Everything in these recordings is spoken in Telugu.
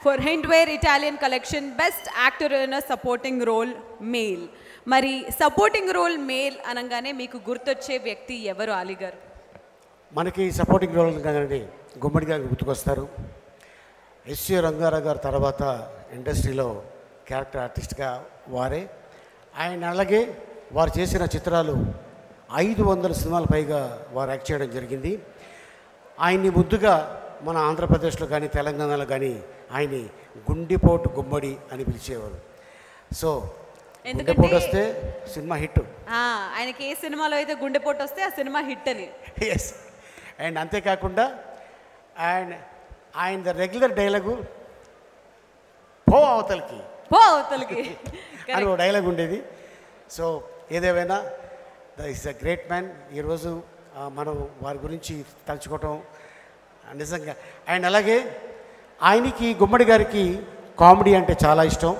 For Hindware Italian Collection, Best Actor in a Supporting Role, Male. మరి సపోర్టింగ్ రోల్ మేల్ అనగానే మీకు గుర్తొచ్చే వ్యక్తి ఎవరు అలీ గారు? మనకి సపోర్టింగ్ రోల్ కానీ గుమ్మడి గారు గుర్తుకొస్తారు. ఎస్వి రంగారావు గారు తర్వాత ఇండస్ట్రీలో క్యారెక్టర్ ఆర్టిస్ట్గా వారే. ఆయన అలాగే వారు చేసిన చిత్రాలు 500 సినిమాల పైగా వారు యాక్ట్ చేయడం జరిగింది. ఆయన్ని ముద్దుగా మన ఆంధ్రప్రదేశ్లో కానీ తెలంగాణలో కానీ ఆయన్ని గుండెపోటు గుమ్మడి అని పిలిచేవారు. సో గుండెపోటు వస్తే సినిమా హిట్. ఆయనకి ఏ సినిమాలో అయితే గుండెపోటు వస్తే ఆ సినిమా హిట్ అని. ఎస్. అండ్ అంతేకాకుండా ఆయన రెగ్యులర్ డైలాగు పో అవతలకి అని ఒక డైలాగ్ ఉండేది. సో ఏదేమైనా ఇస్ అ గ్రేట్ మ్యాన్. ఈరోజు మనం వారి గురించి తలుచుకోవటం నిజంగా. అండ్ అలాగే ఆయనకి గుమ్మడి గారికి కామెడీ అంటే చాలా ఇష్టం.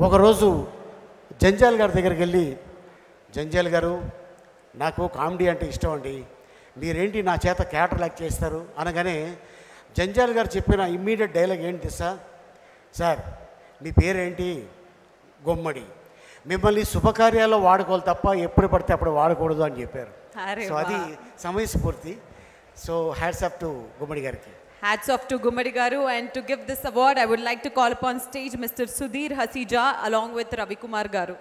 ఒకరోజు జంజాల్ గారి దగ్గరికి వెళ్ళి, జంజాల్ గారు నాకు కామెడీ అంటే ఇష్టం అండి, మీరేంటి నా చేత క్యారెక్టర్ యాక్ట్ చేస్తారు అనగానే జంజాల్ గారు చెప్పిన ఇమ్మీడియట్ డైలాగ్ ఏంటి సార్ మీ పేరేంటి? గుమ్మడి. మిమ్మల్ని శుభకార్యాల్లో వాడుకోవాలి తప్ప ఎప్పుడు పడితే అప్పుడు వాడకూడదు అని చెప్పారు. సో అది సమయస్ఫూర్తి. సో హ్యాట్స్ ఆఫ్ టు గుమ్మడి గారికి. Hats off to Gummadi Garu. And to give this award, I would like to call upon stage Mr. Sudhir Hasija along with Ravi Kumar Garu.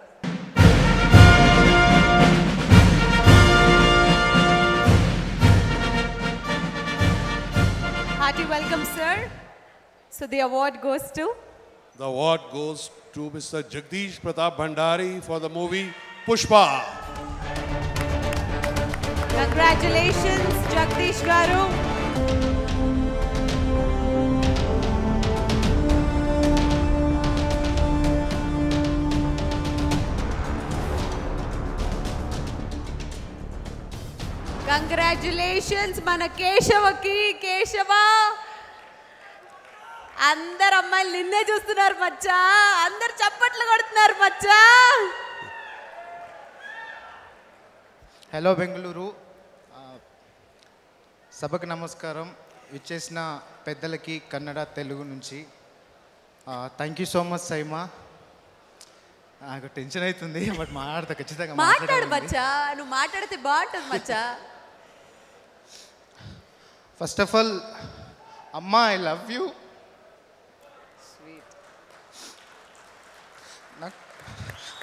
Hearty welcome, sir. So the award goes to? The award goes to Mr. Jagdish Pratap Bhandari for the movie Pushpa. Congratulations, Jagdish Garu. Congratulations మన కేశవకి. కేశవ, అందరు అమ్మాయిలు నిన్నే చూస్తున్నారు మచ్చా, అందరు చప్పట్లు కొడుతున్నారు మచ్చా. హలో బెంగళూరు, సభకు నమస్కారం. ఇచ్చేసిన పెద్దలకి కన్నడ తెలుగు నుంచి thank you so much. SIIMA, నాకు టెన్షన్ అవుతుంది బట్ మాట్లాడతా ఖచ్చితంగా. మాట్లాడు మచ్చా, నువ్వు మాట్లాడితే బాగుంటుంది మచ్చా. ఫస్ట్ ఆఫ్ ఆల్ అమ్మా, ఐ లవ్ యూ.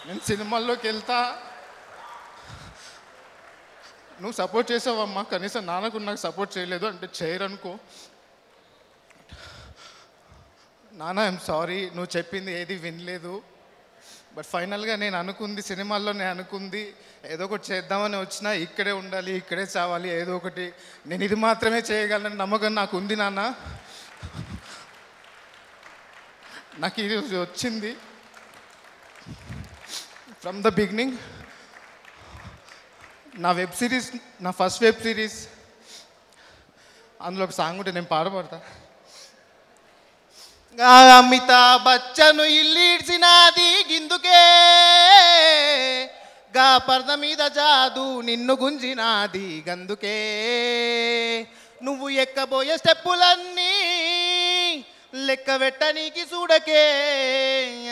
నేను సినిమాల్లోకి వెళ్తా, నువ్వు సపోర్ట్ చేసావమ్మా, కనీసం నాన్నకు నాకు సపోర్ట్ చేయలేదు అంటే చేయరనుకో. నాన్న ఐఎమ్ సారీ, నువ్వు చెప్పింది ఏది వినలేదు. బట్ ఫైనల్గా నేను అనుకుంది, సినిమాల్లో నేను అనుకుంది ఏదో ఒకటి చేద్దామని వచ్చినా, ఇక్కడే ఉండాలి, ఇక్కడే చావాలి, ఏదో ఒకటి నేను ఇది మాత్రమే చేయగలను నమ్మకం నాకు ఉంది నాన్న. నాకు ఇది వచ్చింది ఫ్రమ్ ద బిగినింగ్. నా వెబ్ సిరీస్, నా ఫస్ట్ వెబ్ సిరీస్, అందులో ఒక సాంగ్ ఉంటే నేను పాడబడతా. అమితాబ్ బచ్చన్ ఇల్లీడ్చినాది గిందుకే, గా పర్ద మీద జాదు నిన్ను గుంజినాది గందుకే, నువ్వు ఎక్కబోయే స్టెప్పులన్నీ లెక్క పెట్టనీకి చూడకే,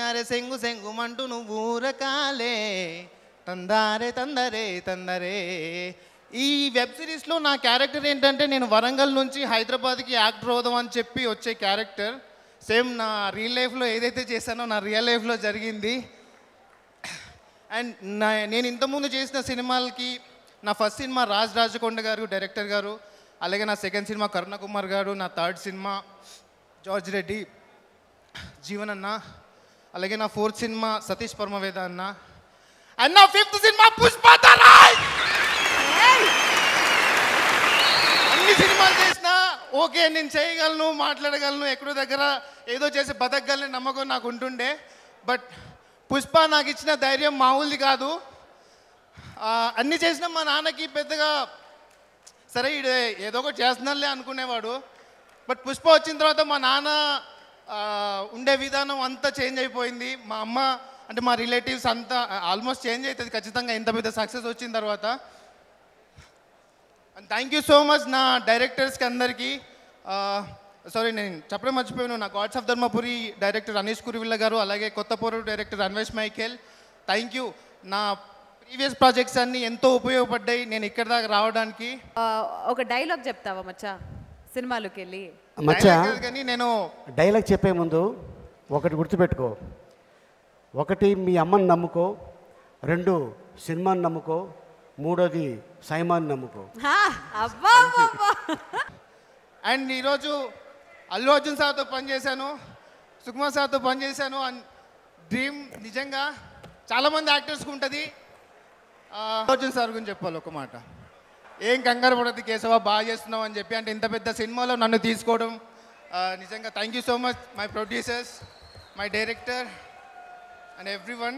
అరే సెంగు సెంగుమంటూ నువ్వు రకాలే తందారే తందరే తందరే. ఈ వెబ్ సిరీస్లో నా క్యారెక్టర్ ఏంటంటే, నేను వరంగల్ నుంచి హైదరాబాద్కి యాక్టర్ అవుదాం అని చెప్పి వచ్చే క్యారెక్టర్. సేమ్ నా రియల్ లైఫ్లో ఏదైతే చేశానో నా రియల్ లైఫ్లో జరిగింది. అండ్ నేను ఇంతకుముందు చేసిన సినిమాలకి, నా ఫస్ట్ సినిమా రాజ్ రాజకొండ గారు డైరెక్టర్ గారు, అలాగే నా సెకండ్ సినిమా కరుణ కుమార్ గారు, నా third cinema George Reddy Jeevan అన్న, అలాగే నా ఫోర్త్ సినిమా సతీష్ పరమవేద అన్న, అండ్ నా ఫిఫ్త్ సినిమా పుష్ప. అన్ని సినిమాలు చేసినా ఓకే, నేను చేయగలను, మాట్లాడగలను, ఎక్కడో దగ్గర ఏదో చేసి బతకగలని నమ్మకం నాకు ఉంటుండే. బట్ పుష్ప నాకు ఇచ్చిన ధైర్యం మామూలుది కాదు. అన్నీ చేసినా మా నాన్నకి పెద్దగా సరే ఏదో ఒకటి చేస్తున్నాలే అనుకునేవాడు. బట్ పుష్ప వచ్చిన తర్వాత మా నాన్న ఉండే విధానం అంతా చేంజ్ అయిపోయింది. మా అమ్మ అంటే మా రిలేటివ్స్ అంతా ఆల్మోస్ట్ చేంజ్ అవుతుంది ఖచ్చితంగా ఇంత పెద్ద సక్సెస్ వచ్చిన తర్వాత. And thank you so much నా డైరెక్టర్స్కి అందరికీ. సారీ నేను చెప్పడం మర్చిపోయాను, నా Gods of Dharmapuri director Aneesh Kuruvilla garu, అలాగే Kotha Poru director Anvesh Michael, thank you. నా ప్రీవియస్ ప్రాజెక్ట్స్ అన్నీ ఎంతో ఉపయోగపడ్డాయి నేను ఇక్కడ దాకా రావడానికి. ఒక డైలాగ్ చెప్తావా మచ్చా సినిమాలోకి వెళ్ళి? మచ్చా కానీ నేను డైలాగ్ చెప్పే ముందు ఒకటి గుర్తుపెట్టుకో, ఒకటి మీ అమ్మని నమ్ముకో, 2 సినిమాని నమ్ముకో, 3వది సైమాన్ నమ్ముకో. అబ్బా అండ్ ఈరోజు అల్లు అర్జున్ సార్తో పనిచేశాను, సుకుమార్ సార్తో పనిచేశాను. అండ్ డ్రీమ్ నిజంగా చాలామంది యాక్టర్స్కి ఉంటుంది. అల్లు అర్జున్ సార్ గురించి చెప్పాలి ఒక మాట. ఏం కంగారు పడద్దు కేశవ, బాగా చేస్తున్నావు అని చెప్పి, అంటే ఇంత పెద్ద సినిమాలో నన్ను తీసుకోవడం నిజంగా thank you so much my producers, my director and every one.